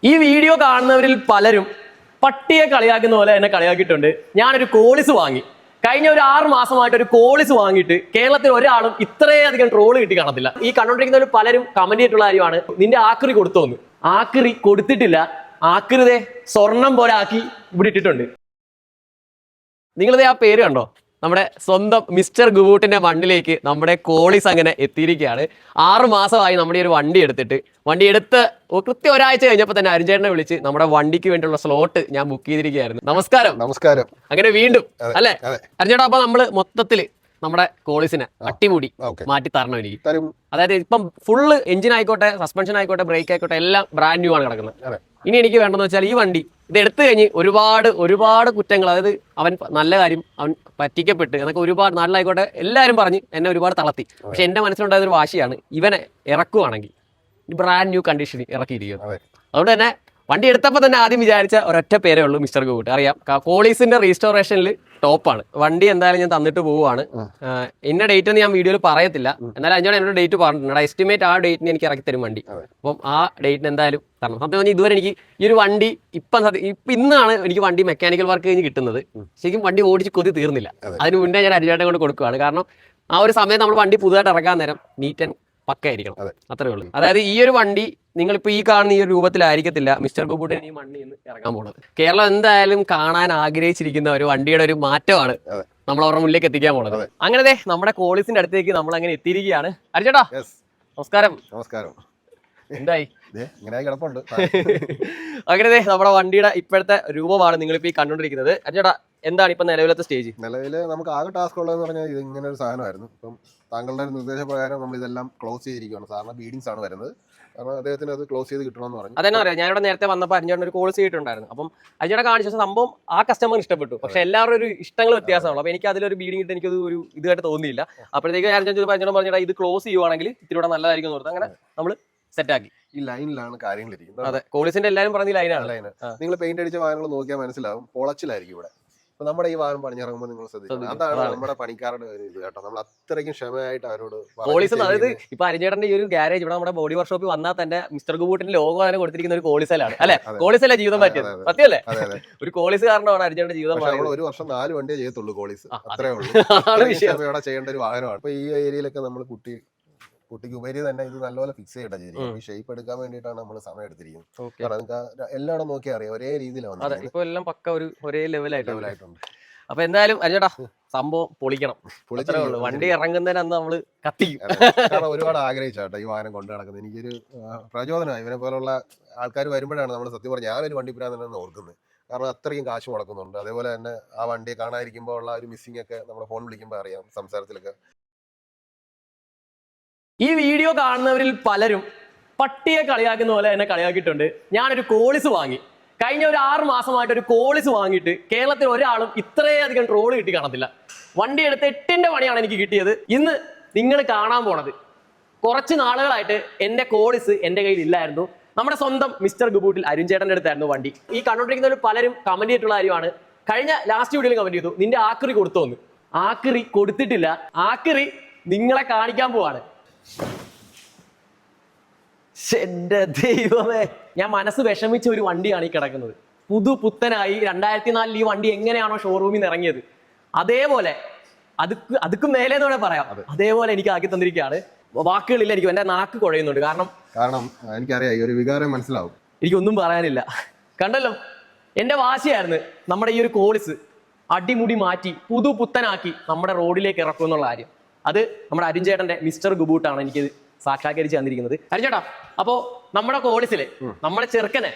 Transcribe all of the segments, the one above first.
ഈ വീഡിയോ കാണുന്നവരിൽ പലരും പട്ടിയെ കളിയാക്കുന്ന പോലെ എന്നെ കളിയാക്കിയിട്ടുണ്ട്. ഞാനൊരു കോളിസ് വാങ്ങി. കഴിഞ്ഞ ഒരു 6 മാസമായിട്ട് ഒരു കോളിസ് വാങ്ങിയിട്ട് കേരളത്തിൽ ഒരാളും ഇത്രയധികം ട്രോള് കിട്ടി കാണത്തില്ല. ഈ കണ്ടോണ്ടിരിക്കുന്നവർ പലരും കമന്റ് ചെയ്തിട്ടുള്ള കാര്യമാണ്, നിന്റെ ആക്രി കൊടുത്തോന്ന്. ആക്രി കൊടുത്തിട്ടില്ല. ആക്രിതെ സ്വർണം പോലെ ആക്കി ഇവിടെ ഇട്ടിട്ടുണ്ട്. നിങ്ങളിത് ആ പേര് കണ്ടോ? നമ്മുടെ സ്വന്തം മിസ്റ്റർ ഗുബൂട്ടിന്റെ വണ്ടിയിലേക്ക് നമ്മുടെ കോളിസ് അങ്ങനെ എത്തിയിരിക്കുകയാണ്. 6 മാസമായി നമ്മുടെ ഒരു വണ്ടി എടുത്തിട്ട്. വണ്ടി എടുത്ത് കൃത്യം ഒരാഴ്ച കഴിഞ്ഞപ്പോൾ തന്നെ അരുൺചേട്ടനെ വിളിച്ച് നമ്മുടെ വണ്ടിക്ക് വേണ്ടിയുള്ള സ്ലോട്ട് ഞാൻ ബുക്ക് ചെയ്തിരിക്കുകയായിരുന്നു. നമസ്കാരം. നമസ്കാരം. അങ്ങനെ വീണ്ടും അല്ലേ അരുൺചേട്ടാ? അപ്പൊ നമ്മള് മൊത്തത്തില് നമ്മുടെ കോളിസിനെ അട്ടിമുടി മാറ്റി തരണം എനിക്ക്. അതായത് ഇപ്പം ഫുള്ള് എഞ്ചിൻ ആയിക്കോട്ടെ, സസ്പെൻഷൻ ആയിക്കോട്ടെ, ബ്രേക്ക് ആയിക്കോട്ടെ, എല്ലാം ബ്രാൻഡ് ന്യൂ ആണ് കിടക്കുന്നത്. ഇനി എനിക്ക് വേണ്ടതെന്ന് വെച്ചാൽ ഈ വണ്ടി ഇത് എടുത്തു കഴിഞ്ഞ് ഒരുപാട് കുറ്റങ്ങൾ, അതായത് അവൻ നല്ല കാര്യം, അവൻ പറ്റിക്കപ്പെട്ട് എന്നൊക്കെ ഒരുപാട് നാട്ടിലായിക്കോട്ടെ എല്ലാവരും പറഞ്ഞ് എന്നെ ഒരുപാട് തളർത്തി. പക്ഷെ എന്റെ മനസ്സിലുണ്ടായതൊരു വാശിയാണ്, ഇവനെ ഇറക്കുവാണെങ്കിൽ ബ്രാൻഡ് ന്യൂ കണ്ടീഷൻ ഇറക്കിയിരിക്കുന്നത്. അതുകൊണ്ട് തന്നെ വണ്ടി എടുത്തപ്പോൾ തന്നെ ആദ്യം വിചാരിച്ച ഒരൊറ്റ പേരേ ഉള്ളൂ, മിസ്റ്റർ ഗുബൂട്ട്. അറിയാം, കോളീസിന്റെ റീസ്റ്റോറേഷനിൽ ടോപ്പാണ്. വണ്ടി എന്തായാലും ഞാൻ തന്നിട്ട് പോവുകയാണ്. ഇന്ന ഡേറ്റ് ഒന്നും ഞാൻ വീഡിയോയിൽ പറയത്തില്ല, എന്നാലും അഞ്ചോടെ എന്നോട് ഡേറ്റ് പറഞ്ഞിട്ടുണ്ട്. എസ്റ്റിമേറ്റ് ആ ഡേറ്റിന് എനിക്ക് ഇറക്കി തരും വണ്ടി. അപ്പം ആ ഡേറ്റിന് എന്തായാലും തരണം. സത്യം പറഞ്ഞാൽ ഇതുവരെ എനിക്ക് ഈ ഒരു വണ്ടി ഇന്നാണ് എനിക്ക് വണ്ടി മെക്കാനിക്കൽ വർക്ക് കഴിഞ്ഞ് കിട്ടുന്നത്. ശരിക്കും വണ്ടി ഓടിച്ച് കൊതി തീർന്നില്ല. അതിന് മുന്നേ ഞാൻ അരിചേട്ടൻ കൊണ്ട് കൊടുക്കുകയാണ്. കാരണം ആ ഒരു സമയത്ത് നമ്മൾ വണ്ടി പുതുതായിട്ട് ഇറക്കാൻ നേരം നീറ്റ് ആൻഡ് പക്കായിരിക്കണം, അത്രേ ഉള്ളൂ. അതായത് ഈ ഒരു വണ്ടി നിങ്ങളിപ്പോൾ ഈ കാണുന്ന ഈ ഒരു രൂപത്തിലായിരിക്കത്തില്ല മിസ്റ്റർ ഗുബൂട്ടിന് ഈ വണ്ടി ഇന്ന് ഇറങ്ങാൻ പോകുന്നത്. കേരളം എന്തായാലും കാണാൻ ആഗ്രഹിച്ചിരിക്കുന്ന ഒരു വണ്ടിയുടെ ഒരു മാറ്റമാണ് നമ്മൾ അവരുടെ മുന്നിലേക്ക് എത്തിക്കാൻ പോകുന്നത്. അങ്ങനെ നമ്മുടെ കോളീസിന്റെ അടുത്തേക്ക് നമ്മൾ അങ്ങനെ എത്തിയിരിക്കുകയാണ്. അരിച്ചേട്ടാ നമസ്കാരം. നമസ്കാരം. എന്തായി? കിടപ്പുണ്ട്. അങ്ങനെ നമ്മുടെ വണ്ടിയുടെ ഇപ്പോഴത്തെ രൂപമാണ് നിങ്ങളിപ്പോ ഈ കണ്ടോണ്ടിരിക്കുന്നത്. അരിച്ചേട്ടാ, എന്താണ് ഇപ്പൊ നിലവിലത്തെ സ്റ്റേജ്? നിലവിൽ നമുക്ക് ആകെ ടാസ്ക് ഉള്ളതെന്ന് പറഞ്ഞാൽ ഇത് ഇങ്ങനെ ഒരു സാധനമായിരുന്നു. ഇപ്പം താങ്കളുടെ നിർദ്ദേശപ്രകാരം നമ്മൾ ഇതെല്ലാം ക്ലോസ് ചെയ്തിരിക്കുകയാണ്. സാധാരണ ബീഡിങ്സ് ആണ് വരുന്നത്. കാരണം അദ്ദേഹത്തിന് അത് ക്ലോസ് ചെയ്ത് കിട്ടണമെന്ന് പറഞ്ഞു. അതെന്നാ പറയാം, ഞാനിവിടെ നേരത്തെ വന്നപ്പോൾ അരിഞ്ഞേട്ടൻ ഒരു കോഴ്സ് ചെയ്തിട്ടുണ്ടായിരുന്നു. അപ്പം അരിഞ്ഞേട്ടൻ കാണിച്ച സംഭവം ആ കസ്റ്റമറിന് ഇഷ്ടപ്പെട്ടു. പക്ഷെ എല്ലാവരും ഒരു ഇഷ്ടങ്ങൾ വ്യത്യാസമാണല്ലോ. അപ്പൊ എനിക്ക് അതിലൊരു ബീഡിങ് ഇട്ട് എനിക്കത് ഒരു ഇതുമായിട്ട് തോന്നിയില്ല. അപ്പോഴത്തേക്ക് അരിഞ്ഞേട്ടൻ പറഞ്ഞാൽ ഇത് ക്ലോസ് ചെയ്യുവാണെങ്കിൽ ഇത്തിരി നല്ലതായിരിക്കും എന്ന് ഓർത്ത് അങ്ങനെ നമ്മൾ സെറ്റാക്കി. ഈ ലൈനിലാണ് കാര്യങ്ങൾ ഇരിക്കുന്നത്. അതെ, കോളീസിന്റെ എല്ലാവരും പറഞ്ഞ ലൈനാണ്. നിങ്ങൾ പെയിന്റ് അടിച്ച വാഹനങ്ങൾ നോക്കിയാൽ മനസ്സിലാവും, പൊളച്ചിലായിരിക്കും ഇവിടെ. അപ്പൊ നമ്മുടെ ഈ വാഹനം പണിഞ്ഞിറങ്ങുമ്പോൾ നിങ്ങൾ ശ്രദ്ധിക്കണം, അതാണ് നമ്മുടെ പണിക്കാരുടെ ഒരു ഇത് കേട്ടോ. നമ്മൾ അത്രയ്ക്കും ക്ഷമയായിട്ട് അവരോട് കോളീസ്. അതായത് ഇപ്പൊ അരിഞ്ഞേട്ടന്റെ ഈ ഒരു ഗാരേജ് ഇവിടെ നമ്മുടെ ബോഡി വർക്ക്ഷോപ്പിൽ വന്നാൽ തന്നെ മിസ്റ്റർ ഗുബൂട്ടിന്റെ ലോഗോ തന്നെ കൊടുത്തിരിക്കുന്ന ഒരു കോളീസലാണ് അല്ലെ? കോളീസല്ല ജീവിതം പറ്റിയത്, സത്യമല്ലേ? ഒരു കോളീസ് കാരണമാണ് അരിഞ്ഞേട്ടന്റെ ജീവിതം. ഒരു വർഷം 4 വണ്ടിയേ ചെയ്യത്തുള്ളൂ കോളീസ്, അത്രേ ഉള്ളൂ. ക്ഷമയോടെ ചെയ്യേണ്ട ഒരു വാഹനമാണ്. അപ്പൊ ഈ ഏരിയയിലൊക്കെ നമ്മൾ കുട്ടിക്ക് ഉപരി തന്നെ ഇത് നല്ലപോലെ ഫിക്സ് ചെയ്തിട്ടാണ് ഈ ഷേപ്പ് എടുക്കാൻ വേണ്ടിയിട്ടാണ് നമ്മൾ സമയം എടുത്തിരിക്കുന്നത്. കാരണം എല്ലായിടും നോക്കിയാൽ അറിയാം, ഒരേ രീതിയിലാണ്. ഇപ്പൊ എല്ലാം പക്ക ഒരേ ലെവലായിട്ടുണ്ട്. അപ്പൊ എന്തായാലും അരിഞ്ഞേട്ടാ സംഭവം പൊളിക്കണം. വണ്ടി ഇറങ്ങുന്നതിന് അന്ന് നമ്മള് കത്തിക്കും. കാരണം ഒരുപാട് ആഗ്രഹിച്ചാട്ടോ ഈ വാഹനം കൊണ്ടു നടക്കുന്നത്. എനിക്കൊരു പ്രചോദനമായി. ഇവനെ പോലുള്ള ആൾക്കാർ വരുമ്പോഴാണ് നമ്മൾ സത്യം പറഞ്ഞാൽ ഞാനൊരു വണ്ടി പിരാന്തനെന്ന് ഓർക്കുന്നത്. കാരണം അത്രയും കാശ് മുടക്കുന്നുണ്ട്. അതേപോലെ തന്നെ ആ വണ്ടിയെ കാണാതിരിക്കുമ്പോൾ ഉള്ള ഒരു മിസ്സിംഗ് ഒക്കെ നമ്മുടെ ഫോൺ വിളിക്കുമ്പോൾ അറിയാം, സംസാരത്തിലൊക്കെ. ഈ വീഡിയോ കാണുന്നവരിൽ പലരും പട്ടിയെ കളിയാക്കുന്ന പോലെ എന്നെ കളിയാക്കിയിട്ടുണ്ട്. ഞാനൊരു കോളിസ് വാങ്ങി. കഴിഞ്ഞ ഒരു 6 മാസമായിട്ട് ഒരു കോളിസ് വാങ്ങിയിട്ട് കേരളത്തിൽ ഒരാളും ഇത്രയധികം ട്രോള് കിട്ടി കാണത്തില്ല. വണ്ടി എടുത്ത് 8ന്റെ പണിയാണ് എനിക്ക് കിട്ടിയത്. ഇന്ന് നിങ്ങൾ കാണാൻ പോണത്, കുറച്ച് നാളുകളായിട്ട് എൻ്റെ കോളിസ് എൻ്റെ കയ്യിൽ ഇല്ലായിരുന്നു. നമ്മുടെ സ്വന്തം മിസ്റ്റർ ഗുബൂട്ടിൽ അരുൺചേട്ടൻ്റെ അടുത്തായിരുന്നു വണ്ടി. ഈ കണ്ടോണ്ടിരിക്കുന്നവർ പലരും കമന്റ് ചെയ്തിട്ടുള്ള കാര്യമാണ്, കഴിഞ്ഞ ലാസ്റ്റ് വീഡിയോയിൽ കമന്റ് ചെയ്തു, നിന്റെ ആക്രി കൊടുത്തോന്ന്. ആക്രി കൊടുത്തിട്ടില്ല. ആക്രി നിങ്ങളെ കാണിക്കാൻ പോവാണ്. എന്റെ ദൈവമേ, ഞാൻ മനസ്സ് വിഷമിച്ച ഒരു വണ്ടിയാണ് ഈ കിടക്കുന്നത്. പുത്തനായി 2004 ഈ വണ്ടി എങ്ങനെയാണോ ഷോറൂമിൽ നിന്ന് ഇറങ്ങിയത് അതേപോലെ അതുക്കും മേലേന്ന് വേണേ പറയാം, അതേപോലെ എനിക്ക് ആക്കി തന്നിരിക്കുകയാണ്. വാക്കുകളില്ല, എനിക്ക് എന്റെ നാക്ക് കുഴയുന്നുണ്ട്. കാരണം എനിക്കറിയാം ഈ ഒരു വികാരം മനസ്സിലാവും. എനിക്കൊന്നും പറയാനില്ല. കണ്ടല്ലോ, എന്റെ വാശിയായിരുന്നു നമ്മുടെ ഈ ഒരു കോളിസ് അടിമുടി മാറ്റി പുത്തനാക്കി നമ്മുടെ റോഡിലേക്ക് ഇറക്കും എന്നുള്ള കാര്യം. അത് നമ്മുടെ അരുൺചേട്ടന്റെ മിസ്റ്റർ ഗുബൂട്ടാണ് എനിക്കിത് സാക്ഷാത്കരിച്ച് തന്നിരിക്കുന്നത്. അരുൺചേട്ടാ, അപ്പോ നമ്മുടെ കോളിസില് നമ്മുടെ ചെറുക്കനെ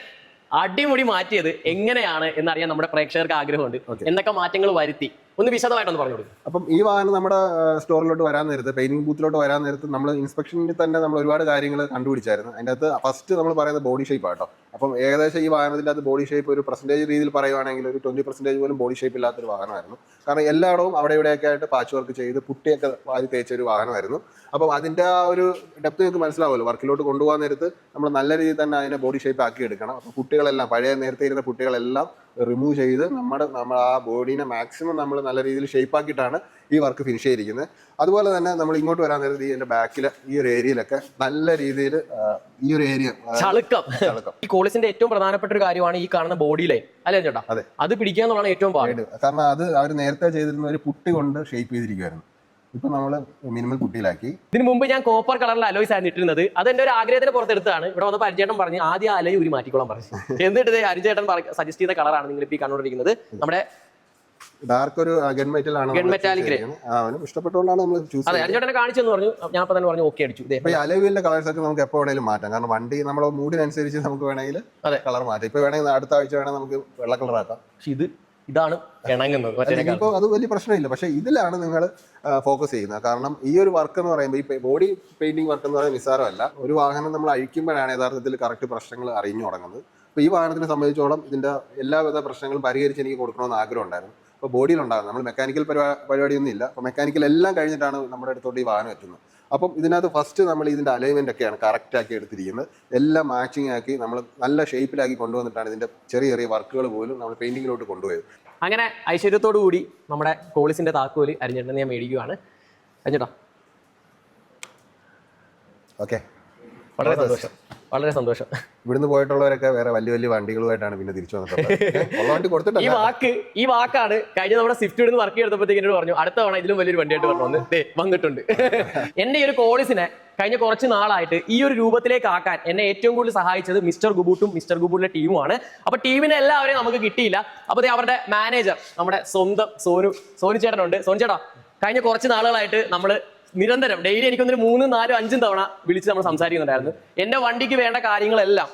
അടിമുടി മാറ്റിയത് എങ്ങനെയാണ് എന്നറിയാൻ നമ്മുടെ പ്രേക്ഷകർക്ക് ആഗ്രഹമുണ്ട്. എന്തൊക്കെ മാറ്റങ്ങൾ വരുത്തി ഒന്ന് വിശദമായിട്ടൊന്ന് പറഞ്ഞു കൊടുക്കും. അപ്പം ഈ വാഹനം നമ്മുടെ സ്റ്റോറിലോട്ട് വരാൻ നേരത്ത്, പെയിന്റിംഗ് ബൂത്തിലോട്ട് വരാൻ നേരത്ത് നമ്മൾ ഇൻസ്പെക്ഷനിൽ തന്നെ നമ്മൾ ഒരുപാട് കാര്യങ്ങൾ കണ്ടുപിടിച്ചായിരുന്നു. അതിൻ്റെ അകത്ത് ഫസ്റ്റ് നമ്മൾ പറയുന്നത് ബോഡി ഷേപ്പ് ആട്ടോ. അപ്പം ഏകദേശം ഈ വാഹനത്തിൻ്റെ അകത്ത് ബോഡി ഷേപ്പ് ഒരു പെർസെൻറ്റേജ് രീതിയിൽ പറയുവാണെങ്കിൽ ഒരു 20% പോലും ബോഡി ഷേപ്പ് ഇല്ലാത്തൊരു വാഹനമായിരുന്നു. കാരണം എല്ലായിടവും അവിടെ ഇവിടെയൊക്കെ ആയിട്ട് പാച്ച് വർക്ക് ചെയ്ത് പുട്ടിയൊക്കെ വാരി തേച്ചൊരു വാഹനമായിരുന്നു. അപ്പം അതിൻ്റെ ആ ഒരു ഡെപ്ത് നിങ്ങൾക്ക് മനസ്സിലാവുമല്ലോ. വർക്കിലോട്ട് കൊണ്ടുപോകാൻ നേരത്ത് നമ്മൾ നല്ല രീതിയിൽ തന്നെ അതിനെ ബോഡി ഷേപ്പ് ആക്കി എടുക്കണം. അപ്പോൾ കുട്ടികളെല്ലാം പഴയ നേരത്തെ ഇരുന്ന കുട്ടികളെല്ലാം റിമൂവ് ചെയ്ത് നമ്മൾ ആ ബോഡീനെ മാക്സിമം നമ്മൾ നല്ല രീതിയിൽ ഷേപ്പ് ആക്കിയിട്ടാണ് ഈ വർക്ക് ഫിനിഷ് ചെയ്തിരിക്കുന്നത്. അതുപോലെ തന്നെ നമ്മൾ ഇങ്ങോട്ട് വരാൻ നേരത്തെ ഇതിന്റെ ബാക്കിൽ ഈ ഒരു ഏരിയയിലൊക്കെ നല്ല രീതിയിൽ ഈ ഒരു ഏരിയ ചളുക്കം. ഈ കോളിസിന്റെ ഏറ്റവും പ്രധാനപ്പെട്ട ഒരു കാര്യമാണ് ഈ കാണുന്ന ബോഡി ലൈൻ, അല്ലേ ചേട്ടാ? അതെ, അത് പിടിക്കുക എന്നുള്ളതാണ് ഏറ്റവും പാട്. കാരണം അത് അവർ നേരത്തെ ചെയ്തിരുന്ന ഒരു പുട്ടി കൊണ്ട് ഷേപ്പ് ചെയ്തിരിക്കുവായിരുന്നു. ഇപ്പൊ നമ്മള് മിനിമൽ കുട്ടിയിലാക്കി. ഇതിന് മുമ്പ് ഞാൻ കോപ്പർ കളറിൽ അലോയ്സ് ആയിരുന്നു ഇട്ടിരുന്നത്. അത് എന്റെ ഒരു ആഗ്രഹത്തിന് പുറത്തെടുത്താണ്. ഇവിടെ വന്നപ്പോൾ അരിചേട്ടൻ പറഞ്ഞു ആദ്യം ആ അലയി ഒരു മാറ്റിക്കോളാൻ പറഞ്ഞു. എന്നിട്ട് അരിചേട്ടൻ സജസ്റ്റ് ചെയ്ത കളറാണ് നിങ്ങൾ ഇപ്പൊ കണ്ടുകൊണ്ടിരിക്കുന്നത്. നമ്മുടെ ഡാർക്ക് ഒരു ഗൺമെറ്റലാണ്, അവനും ഇഷ്ടപ്പെട്ടുകൊണ്ടാണ് നമ്മൾ ചൂസ്. അതെ, അരിചേട്ടനെ കാണിച്ചെന്ന് പറഞ്ഞു. ഞാൻ അപ്പൊ തന്നെ പറഞ്ഞു ഓക്കെ അടിച്ചു. ഇപ്പൊ ഈ അലോയിലെ കളേഴ്സ് ഒക്കെ നമുക്ക് എപ്പോ വേണമെങ്കിലും മാറ്റാം. കാരണം വണ്ടി നമ്മുടെ മൂഡിനനുസരിച്ച് നമുക്ക് വേണമെങ്കിൽ കളർ മാറ്റാം. ഇപ്പൊ വേണമെങ്കിൽ അടുത്ത ആഴ്ച വേണമെങ്കിൽ നമുക്ക് വെള്ള കളർ ആക്കാം. പക്ഷെ ഇതാണ് ഇണങ്ങുന്നത്. ഇപ്പോൾ അത് വലിയ പ്രശ്നമില്ല. പക്ഷേ ഇതിലാണ് നിങ്ങൾ ഫോക്കസ് ചെയ്യുന്നത്. കാരണം ഈ ഒരു വർക്ക് എന്ന് പറയുമ്പോൾ ഈ ബോഡി പെയിന്റിംഗ് വർക്ക് എന്ന് പറയുന്നത് നിസ്സാരമല്ല. ഒരു വാഹനം നമ്മൾ അഴിക്കുമ്പോഴാണ് യഥാർത്ഥത്തിൽ കറക്റ്റ് പ്രശ്നങ്ങൾ അറിഞ്ഞു തുടങ്ങുന്നത്. അപ്പോൾ ഈ വാഹനത്തിനെ സംബന്ധിച്ചോളം ഇതിൻ്റെ എല്ലാവിധ പ്രശ്നങ്ങളും പരിഹരിച്ച് എനിക്ക് കൊടുക്കണമെന്ന് ആഗ്രഹം ഉണ്ടായിരുന്നു. അപ്പോൾ ബോഡിയിലുണ്ടാകും, നമ്മൾ മെക്കാനിക്കൽ പരിപാടിയൊന്നും ഇല്ല. അപ്പോൾ മെക്കാനിക്കൽ എല്ലാം കഴിഞ്ഞിട്ടാണ് നമ്മുടെ അടുത്തോട്ട് ഈ വാഹനം എത്തുന്നത്. അപ്പം ഇതിനകത്ത് ഫസ്റ്റ് നമ്മൾ ഇതിൻ്റെ അലൈൻമെൻ്റ് ഒക്കെയാണ് കറക്റ്റ് ആക്കി എടുത്തിരിക്കുന്നത്. എല്ലാം മാച്ചിങ് ആക്കി നമ്മൾ നല്ല ഷേപ്പിലാക്കി കൊണ്ടുവന്നിട്ടാണ് ഇതിൻ്റെ ചെറിയ ചെറിയ വർക്കുകൾ പോലും നമ്മൾ പെയിന്റിങ്ങിലോട്ട് കൊണ്ടുപോയത്. അങ്ങനെ ഐശ്വര്യത്തോടു കൂടി നമ്മുടെ കോളിസിന്റെ താക്കോല് അരിഞ്ഞേട്ടനെ ഞാൻ മേടിക്കുകയാണ്. അരിഞ്ഞേട്ടാ, ഓക്കെ, വളരെ സന്തോഷം, വളരെ സന്തോഷം. ഇവിടുന്ന് പോയിട്ടുള്ളവരൊക്കെ വേറെ വലിയ വലിയ വണ്ടികളുമായിട്ടാണ് പിന്നെ തിരിച്ചു വന്നിട്ടുള്ളത്. ഈ വാക്കാണ് കഴിഞ്ഞ നമ്മുടെ സ്വിഫ്റ്റ് ഇവിടുന്ന് വർക്ക് ചെയ്തപ്പോഴത്തേക്ക് എന്നോട് പറഞ്ഞു അടുത്ത തവണ ഇതിലും വലിയൊരു വണ്ടിയായിട്ട് പറഞ്ഞു വന്നിട്ടുണ്ട്. എന്റെ ഈ ഒരു കോളിസിനെ കഴിഞ്ഞ കുറച്ച് നാളായിട്ട് ഈ ഒരു രൂപത്തിലേക്ക് ആക്കാൻ എന്നെ ഏറ്റവും കൂടുതൽ സഹായിച്ചത് മിസ്റ്റർ ഗുബൂട്ടും മിസ്റ്റർ ഗുബൂട്ടിലെ ടീമുമാണ്. അപ്പൊ ടീമിനെ എല്ലാവരെയും നമുക്ക് കിട്ടിയില്ല. അപ്പൊ അവരുടെ മാനേജർ നമ്മുടെ സ്വന്തം സോനു ചേട്ടനുണ്ട്. സോനു ചേട്ടാ, കഴിഞ്ഞ കുറച്ച് നാളുകളായിട്ട് നമ്മള് നിരന്തരം ഡെയിലി എനിക്കൊന്നൊരു 3, 4, 5 തവണ വിളിച്ച് നമ്മൾ സംസാരിക്കുന്നുണ്ടായിരുന്നു. എന്റെ വണ്ടിക്ക് വേണ്ട കാര്യങ്ങളെല്ലാം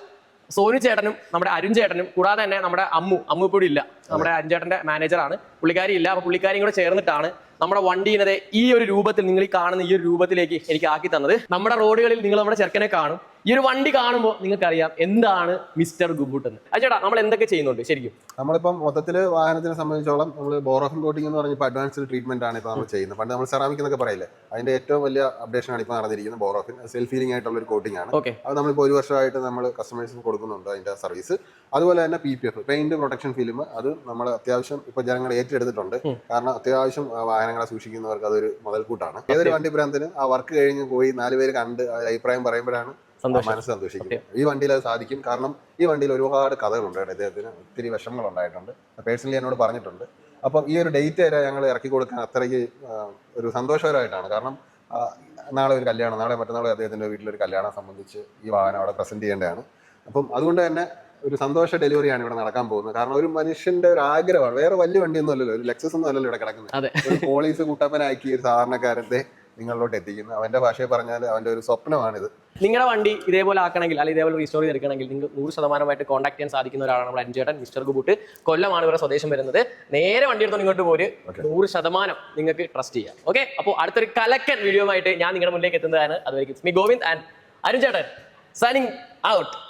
സോനു ചേട്ടനും നമ്മുടെ അരുൺ ചേട്ടനും കൂടാതെ തന്നെ നമ്മുടെ അമ്മു ഇപ്പോഴും ഇല്ല, നമ്മുടെ അരുൺ ചേട്ടന്റെ മാനേജറാണ്, പുള്ളിക്കാരി ഇല്ല. അപ്പൊ പുള്ളിക്കാരിയും കൂടെ ചേർന്നിട്ടാണ് നമ്മുടെ വണ്ടീനെ ഈ ഒരു രൂപത്തിൽ, നിങ്ങൾ ഈ കാണുന്ന ഈ ഒരു രൂപത്തിലേക്ക് എനിക്ക് ആക്കി തന്നത്. നമ്മുടെ റോഡുകളിൽ നിങ്ങൾ നമ്മുടെ ചെറുക്കനെ കാണും. ഈ ഒരു വണ്ടി കാണുമ്പോൾ നിങ്ങൾക്കറിയാം എന്താണ് മിസ്റ്റർ ഗുബൂട്ട് എന്ന്. ചേട്ടാ, നമ്മൾ എന്തൊക്കെ ചെയ്യുന്നുണ്ട് ശരിക്കും? നമ്മളിപ്പം മൊത്തത്തിൽ വാഹനത്തിനെ സംബന്ധിച്ചോളം നമ്മൾ ബോറോഫിൻ കോട്ടിംഗ് എന്ന് പറഞ്ഞാൽ അഡ്വാൻസ്ഡ് ട്രീറ്റ്മെന്റ് ആണ് ഇപ്പോൾ നമ്മൾ ചെയ്യുന്നത്. പണ്ട് നമ്മൾ സെറാമിക് എന്നൊക്കെ പറയില്ലേ, അതിന്റെ ഏറ്റവും വലിയ അപ്ഡേഷൻ ആണ് ഇപ്പോൾ നടന്നിരിക്കുന്നത്. ബോറോഫിൻ സെൽഫ് ഹീലിംഗ് ആയിട്ടുള്ള ഒരു കോട്ടിംഗ് ആണ്. അത് നമ്മളിപ്പോൾ 1 വർഷമായിട്ട് നമ്മൾ കസ്റ്റമേഴ്സിന് കൊടുക്കുന്നുണ്ട് അതിന്റെ സർവീസ്. അതുപോലെ തന്നെ PPF പെയിന്റ് പ്രൊട്ടക്ഷൻ ഫിലിം, അത് നമ്മൾ അത്യാവശ്യം ഇപ്പോൾ ജനങ്ങൾ ഏറ്റെടുത്തിട്ടുണ്ട്. കാരണം അത്യാവശ്യം വാഹനങ്ങളെ സൂക്ഷിക്കുന്നവർക്ക് അതൊരു മുതൽക്കൂട്ടാണ്. ഏതൊരു വണ്ടി ഭ്രാന്തിന് ആ വർക്ക് കഴിഞ്ഞ് പോയി 4 പേര് കണ്ട് അഭിപ്രായം പറയുമ്പോഴാണ് മനസ്സ് സന്തോഷിക്കുന്നത്. ഈ വണ്ടിയിൽ അത് സാധിക്കും. കാരണം ഈ വണ്ടിയിൽ ഒരുപാട് കഥകളുണ്ട്. ഇദ്ദേഹത്തിന് ഒത്തിരി വിഷമങ്ങൾ ഉണ്ടായിട്ടുണ്ട്, പേഴ്സണലി എന്നോട് പറഞ്ഞിട്ടുണ്ട്. അപ്പം ഈ ഒരു ഡേറ്റ് വരെ ഞങ്ങൾ ഇറക്കി കൊടുക്കാൻ അത്രയ്ക്ക് ഒരു സന്തോഷകരമായിട്ടാണ്. കാരണം നാളെ ഒരു കല്യാണം, നാളെ മറ്റന്നാളെ അദ്ദേഹത്തിൻ്റെ വീട്ടിലൊരു കല്യാണം സംബന്ധിച്ച് ഈ വാഹനം അവിടെ പ്രസന്റ് ചെയ്യേണ്ടതാണ്. അപ്പം അതുകൊണ്ട് തന്നെ ഒരു സന്തോഷ ഡെലിവറിയാണ് ഇവിടെ നടക്കാൻ പോകുന്നത്. കാരണം ഒരു മനുഷ്യന്റെ ഒരു ആഗ്രഹമാണ്. വേറെ വലിയ വണ്ടിയൊന്നും അല്ലല്ലോ, ഒരു ലെക്സസ് ഒന്നും അല്ലല്ലോ ഇവിടെ കിടക്കുന്നത്. ഒരു പോളീസ് കുട്ടപ്പനാക്കി ഒരു സാധാരണക്കാരത്തെ നിങ്ങളിലോട്ട് എത്തിക്കുന്നു. അവന്റെ ഭാഷയെ പറഞ്ഞാൽ അവന്റെ ഒരു സ്വപ്നമാണിത്. നിങ്ങളുടെ വണ്ടി ഇതേപോലെ ആക്കണമെങ്കിൽ അല്ലെങ്കിൽ ഇതേപോലെ റീസ്റ്റോർ ചെയ്തെടുക്കണമെങ്കിൽ നിങ്ങൾ 100% കോൺടാക്ട് ചെയ്യാൻ സാധിക്കുന്ന ഒരാളാണ് നമ്മുടെ അഞ്ചേട്ടൻ മിസ്റ്റർ ഗുബൂട്ട്. കൊല്ലമാണ് ഇവരുടെ സ്വദേശം വരുന്നത്. നേരെ വണ്ടി എടുത്തോ ഇങ്ങോട്ട് പോര്, 100% നിങ്ങൾക്ക് ട്രസ്റ്റ് ചെയ്യാം. ഓക്കെ, അപ്പോൾ അടുത്തൊരു കലക്കൻ വീഡിയോ ആയിട്ട് ഞാൻ നിങ്ങളുടെ മുന്നിലേക്ക് എത്തുന്നതാണ്. അതുവരെയും മീ ഗോവിന്ദ് ആൻഡ് അരുൺ ചേട്ടൻ സൈനിങ് ഔട്ട്.